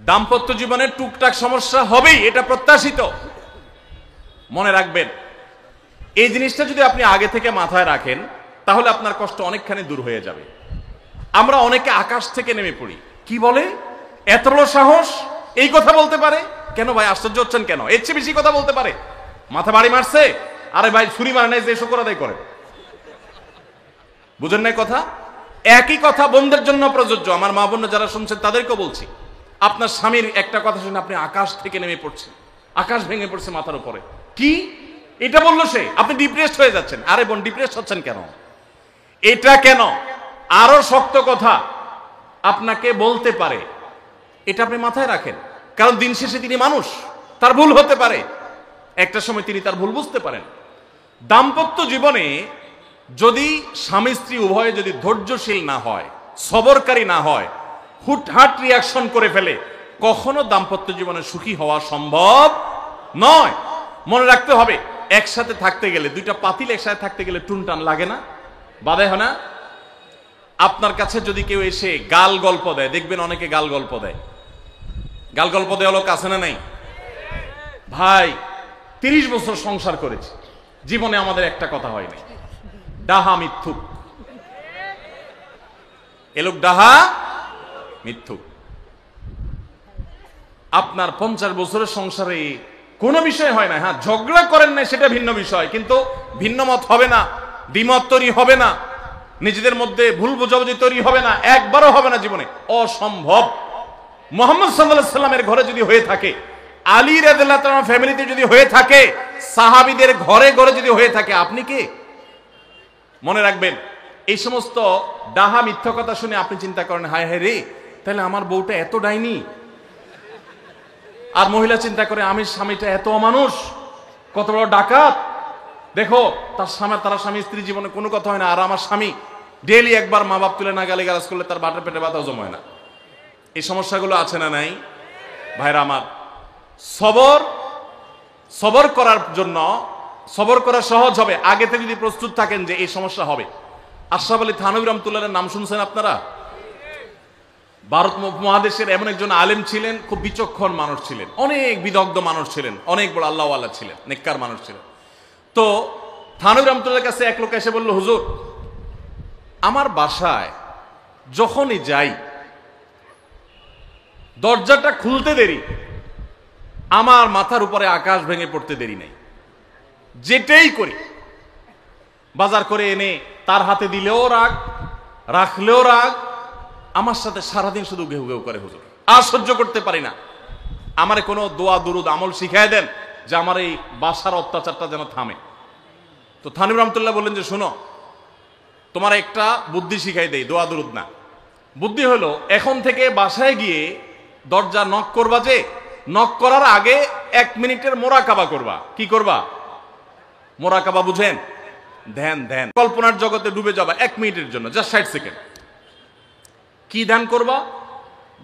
দাম্পত্য জীবনে টুকটাক সমস্যা হবেই, এটা প্রত্যাশিত। মনে রাখবেন, এই জিনিসটা যদি আপনি আগে থেকে মাথায় রাখেন তাহলে আপনার কষ্ট অনেকখানি দূর হয়ে যাবে। আমরা অনেকে আকাশ থেকে নেমে পড়ি, কি বলে, এত বড় সাহস, এই কথা বলতে পারে কেন ভাই? আশ্চর্য হচ্ছেন কেন? এর চেয়ে বেশি কথা বলতে পারে, মাথা বাড়ি মারছে, আরে ভাই ছুরি মারে নাই যে শুকর আদায় করে। বুঝেন নাই কথা? একই কথা বোনদের জন্য প্রযোজ্য। আমার মা বোন যারা শুনছেন তাদেরকেও বলছি, আপনার স্বামীর একটা কথা শুনে আপনি আকাশ থেকে নেমে পড়ছেন, আকাশ ভেঙে পড়ছে মাথার উপরে, কি এটা বললো সে, আপনি ডিপ্রেসড হয়ে যাচ্ছেন। আরে বোন, ডিপ্রেসড হচ্ছেন কেন? এটা কেন? আরো শক্ত কথা আপনাকে বলতে পারে, এটা আপনি মাথায় রাখেন। কারণ দিন শেষে তিনি মানুষ, তার ভুল হতে পারে, একটা সময় তিনি তার ভুল বুঝতে পারেন। দাম্পত্য জীবনে যদি স্বামী স্ত্রী উভয়ে যদি ধৈর্যশীল না হয়, সবরকারী না হয়, হুটহাট রিয়াকশন করে ফেলে, কখনো দাম্পত্য জীবনে সুখী হওয়া সম্ভব নয়। মনে রাখতে হবে, একসাথে থাকতে গেলে, দুইটা পাতিল একসাথে থাকতে গেলে টুনটান লাগে না, বাধে হয় না? আপনার কাছে যদি কেউ এসে গাল গল্প দেয়, দেখবেন অনেকে গাল গল্প দেয়, গাল গল্প দেওয়া লোক আছে না নাই? ভাই 30 বছর সংসার করেছি, জীবনে আমাদের একটা কথা হয়নি, ডাহা মিথ্যুক, এ লোক ডাহা মিথ্যুক। আপনার 50 বছরের সংসারে কোনো বিষয় হয় না, হ্যাঁ ঝগড়া করেন না সেটা ভিন্ন বিষয়, কিন্তু ভিন্ন মত হবে না, দ্বিমত তৈরি হবে না, নিজেদের মধ্যে ভুল বোঝাবুঝি তৈরি হবে না, একবারও হবে না জীবনে, অসম্ভব। মুহাম্মদ সাল্লাল্লাহু আলাইহি সাল্লামের ঘরে যদি হয়ে থাকে, আলী রাদিয়াল্লাহু তাআলা ফ্যামিলিতে যদি হয়ে থাকে, সাহাবীদের ঘরে ঘরে যদি হয়ে থাকে, আপনি কে? মনে রাখবেন, এই সমস্ত ডাহা মিথ্যা কথা শুনে আপনি চিন্তা করেন, হায় হায় রে, তাহলে আমার বউটা এত ডাইনি। আর মহিলা চিন্তা করে, আমি স্বামীটা এত অমানুষ, কত বড় ডাকাত, দেখো তার স্বামী স্ত্রী জীবনে কোনো কথা হয় না, আর আমার স্বামী ডেইলি একবার মা বাপ তুলে না গালি গালাজ করলে তার বাটের পেটে ব্যথা জমা হয় না। এই সমস্যাগুলো আছে না নাই? ভাইরা আমার, সবর করার জন্য, সবর করা সহজ হবে আগে থেকে যদি প্রস্তুত থাকেন যে এই সমস্যা হবে। আশরাফ আলী থানভী রাহমাতুল্লাহর নাম শুনছেন আপনারা? ভারত মহাদেশের এমন একজন আলেম ছিলেন, খুব বিচক্ষণ মানুষ ছিলেন, অনেক বিদগ্ধ মানুষ ছিলেন, অনেক বড় আল্লাহওয়ালা ছিলেন, নেককার মানুষ ছিলেন। তো থানভী রাহমাতুল্লাহর কাছে এক লোক এসে বলল, হুজুর, আমার বাসায় যখনই যাই দরজাটা খুলতে দেরি, আমার মাথার উপরে আকাশ ভেঙে পড়তে দেরি নাই, যেটাই করি বাজার করে এনে তার হাতে দিলেও রাগ, রাখলেও রাগ, আমার সাথে সারাদিন শুধু ঘেউ ঘেউ করে, হুজুর আর সহ্য করতে পারি না, আমারে কোনো দোয়া দুরুদ আমল শিখাই দেন যে আমার এই বাসার অত্যাচারটা যেন থামে। তো থানভী রাহমাতুল্লাহ বললেন যে, শোনো, তোমার একটা বুদ্ধি শিখাই দেই, দোয়া দুরুদ না। বুদ্ধি হলো, এখন থেকে বাসায় গিয়ে দরজা নক করবা, যে নক করার আগে 1 মিনিটের মোরাকাবা করবা। কি করবা? মোরাকাবা বুঝেন? ধ্যান, ধ্যান, কল্পনার জগতে ডুবে যাবা 1 মিনিটের জন্য, জাস্ট 60 সেকেন্ড। কি ধ্যান করবা?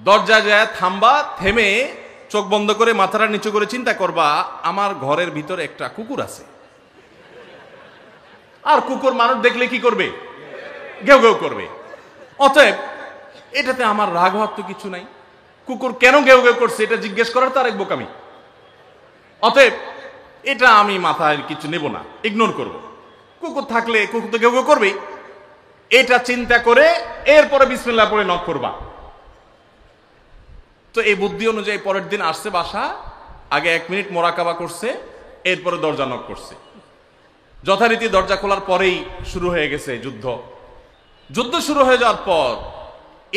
দরজা যায় থামবা, থেমে চোখ বন্ধ করে মাথাটা নিচু করে চিন্তা করবা, আমার ঘরের ভিতরে একটা কুকুর আছে, আর কুকুর মানুষ দেখলে কি করবে? ঘেউ ঘেউ করবে। অতএব এটাতে আমার রাগ হওয়ার তো কিছু নাই, কুকুর কেন ঘেউ ঘেউ করছে এটা জিজ্ঞেস করার তো আরেক বোকামি। অতএব এটা আমি মাথায় কিছু নেব না, ইগনোর করব। কুকুর থাকলে কুকুর তো ঘেউ ঘেউ করবেই, এটা চিন্তা করে এরপরে বিসমিল্লাহ পড়ে নক করবা। তো এই বুদ্ধি অনুযায়ী পরের দিন আসছে বাসা, আগে 1 মিনিট মোরাকাবা করছে, এরপরে দরজা নক করছে। যথারীতি দরজা খোলার পরেই শুরু হয়ে গেছে যুদ্ধ। যুদ্ধ শুরু হয়ে যাওয়ার পর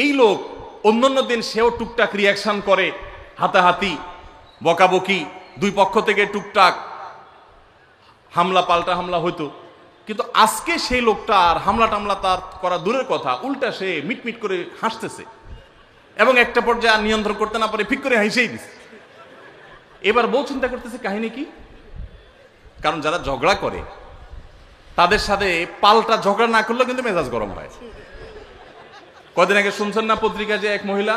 এই লোক, অন্যান্য দিন সেও টুকটাক রিয়াকশন করে, হাতাহাতি, বকাবকি, দুই পক্ষ থেকে টুকটাক হামলা পাল্টা হামলা হইতো, কিন্তু আজকে সেই লোকটা আর হামলা টামলা তার করা দূরের কথা, উল্টা সে মিটমিট করে হাসতেছে, এবং একটা পর্যায়ে আর নিয়ন্ত্রণ করতে না পারে ফিক করে হাসেই দিছে। এবার বউ চিন্তা করতেছে কাহিনী কি, কারণ যারা ঝগড়া করে তাদের সাথে পাল্টা ঝগড়া না করলেও কিন্তু মেজাজ গরম হয়। কদিন আগে শুনছেন না পত্রিকায় যে এক মহিলা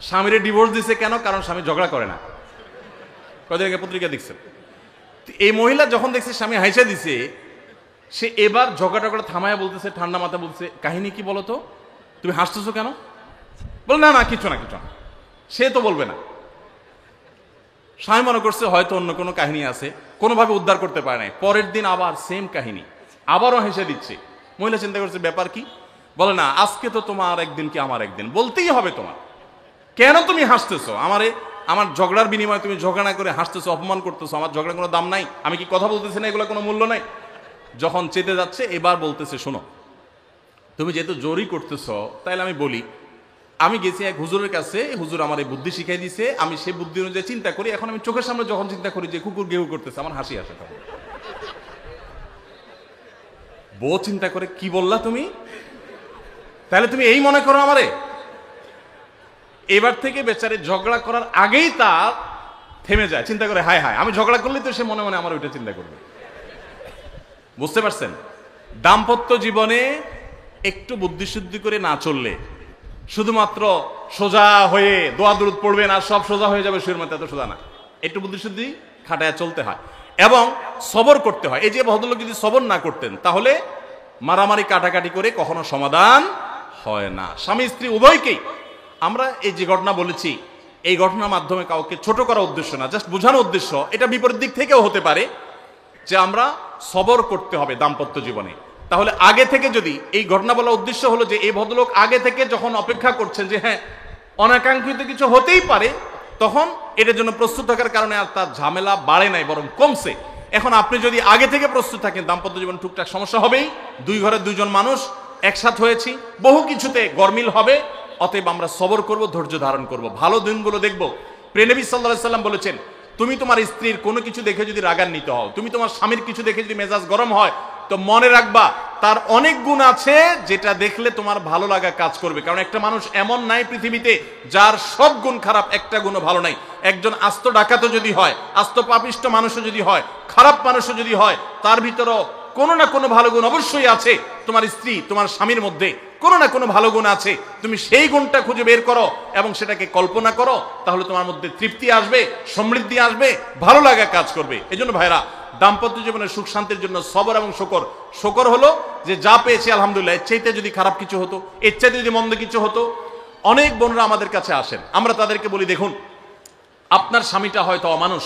স্বামীরে ডিভোর্স দিছে, কেন? কারণ স্বামী ঝগড়া করে না। কদিন আগে পত্রিকা দেখছেন। এই মহিলা যখন দেখছে স্বামী হাইসা দিছে, সে এবার ঝগড়া করে থামায়া বলতেছে, ঠান্ডা মাথা বলছে, কাহিনী কি বলো তো, তুমি হাসতেছো কেন? বল না না কিছু না কিছু না। সে তো বলবে না, স্বামী মনে করছে হয়তো অন্য কোনো কাহিনী আছে, কোনোভাবে উদ্ধার করতে পারে নাই। পরের দিন আবার সেম কাহিনী, আবারও হেসে দিচ্ছে। মহিলা চিন্তা করছে ব্যাপার কি, বলে না আজকে তো তোমার একদিন কি আমার একদিন, বলতেই হবে তোমার। কেন তুমি হাসতেছো আমারে? আমার ঝগড়ার বিনিময়ে তুমি ঝগড়া না করে হাসতেছো, অপমান করতেছো। আমার ঝগড়ার কোনো দাম নাই? আমি কি কথা বলতেছি না, এগুলো কোনো মূল্য নাই? যখন চেতে যাচ্ছে এবার বলতেছে, শোনো তুমি যেহেতু জোরই করতেছো, তাইলে আমি বলি, আমি গেছি এক হুজুরের কাছে, হুজুর আমার এই বুদ্ধি শিখাই দিছে, আমি সেই বুদ্ধি অনুযায়ী চিন্তা করি। এখন আমি চোখের সামনে যখন চিন্তা করি যে কুকুর গেহু করতেছে, আমার হাসি আসে। তখন বউ চিন্তা করে, কি বললা তুমি? তাহলে তুমি এই মনে করো আমারে? এবার থেকে বেচারে ঝগড়া করার আগেই তার থেমে যায়, চিন্তা করে হায় হায় আমি ঝগড়া করলে তো সে মনে মনে আমার ওইটা চিন্তা করবে। বুঝতে পারছেন? দাম্পত্য জীবনে একটু বুদ্ধিশুদ্ধি করে না চললে, শুধুমাত্র সোজা হয়ে দোয়া দুরুদ পড়বেন আর সব সোজা হয়ে যাবে, শুয়ের মতো, এত সোজা না। একটু বুদ্ধিশুদ্ধি খাটায় চলতে হয় এবং সবর করতে হয়। এই যে ভদ্রলোক যদি সবর না করতেন, তাহলে মারামারি কাটাকাটি করে কখনো সমাধান হয় না। স্বামী স্ত্রী উভয়কেই আমরা এই যে ঘটনা বলেছি, এই ঘটনার মাধ্যমে কাউকে ছোট করার উদ্দেশ্য না, জাস্ট বোঝানোর উদ্দেশ্য। এটা বিপরীত দিক থেকেও হতে পারে যে আমরা সবর করতে হবে দাম্পত্য জীবনে। তাহলে আগে থেকে যদি এই ঘটনা বলার উদ্দেশ্য হলো যে এই ভদ্রলোক আগে থেকে যখন অপেক্ষা করছেন যে হ্যাঁ অনাকাঙ্ক্ষিত কিছু হতেই পারে, তখন এটার জন্য প্রস্তুত থাকার কারণে আর তার ঝামেলা বাড়ে নাই, বরং কমছে। এখন আপনি যদি আগে থেকে প্রস্তুত থাকেন, দাম্পত্য জীবন টুকটাক সমস্যা হবেই, দুই ঘরের দুইজন মানুষ একসাথে হয়েছি, বহু কিছুতে গরমিল হবে। অতএব আমরা সবর করব, ধৈর্য ধারণ করব, ভালো দিনগুলো দেখব। প্রিয় নবী সাল্লাল্লাহু আলাইহি সাল্লাম বলেছেন, তুমি তোমার স্ত্রীর কোনো কিছু দেখে যদি রাগান্বিত হও, তুমি তোমার স্বামীর কিছু দেখে যদি মেজাজ গরম হয়, তো মনে রাখবা তার অনেক গুণ আছে যেটা দেখলে তোমার ভালো লাগা কাজ করবে। কারণ একটা মানুষ এমন নাই পৃথিবীতে যার সব গুণ খারাপ, একটা গুণও ভালো নাই। একজন আস্ত ডাকাতও যদি হয়, আস্ত পাপিষ্ট মানুষও যদি হয়, খারাপ মানুষও যদি হয়, তার ভিতরও কোনো না কোনো ভালো গুণ অবশ্যই আছে। তোমার স্ত্রী, তোমার স্বামীর মধ্যে কোনো না কোনো ভালো গুণ আছে, তুমি সেই গুণটা খুঁজে বের করো এবং সেটাকে কল্পনা করো, তাহলে তোমার মধ্যে তৃপ্তি আসবে, সমৃদ্ধি আসবে, ভালো লাগা কাজ করবে। এই জন্য ভাইরা, দাম্পত্য জীবনের সুখ শান্তির জন্য সবর এবং শকর। শকর হলো যে যা পেয়েছি আলহামদুলিল্লাহ, এর চাইতে যদি খারাপ কিছু হতো, এর চাইতে যদি মন্দ কিছু হতো। অনেক বোনরা আমাদের কাছে আসেন, আমরা তাদেরকে বলি, দেখুন আপনার স্বামীটা হয়তো অমানুষ,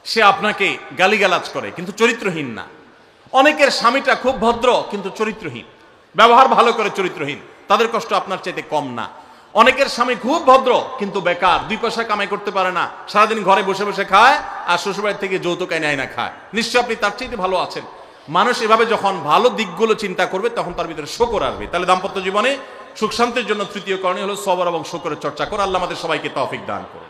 সে আপনাকে গালিগালাজ করে কিন্তু চরিত্রহীন না। অনেকের স্বামীটা খুব ভদ্র কিন্তু চরিত্রহীন, ব্যবহার ভালো করে চরিত্রহীন, তাদের কষ্ট আপনার চাইতে কম না। অনেকের স্বামী খুব ভদ্র কিন্তু বেকার, দুই পয়সা কামাই করতে পারে না, সারাদিন ঘরে বসে বসে খায় আর শ্বশুরবাড়ি থেকে যৌতুক এনে আয়না খায়, নিশ্চয় আপনি তার চাইতে ভালো আছেন। মানুষ এভাবে যখন ভালো দিকগুলো চিন্তা করবে, তখন তার ভিতরে শকর আসবে। তাহলে দাম্পত্য জীবনে সুখ শান্তির জন্য তৃতীয় করণীয় হলো সবর এবং শকরের চর্চা করা। আল্লাহ আমাদের সবাইকে তৌফিক দান করুন।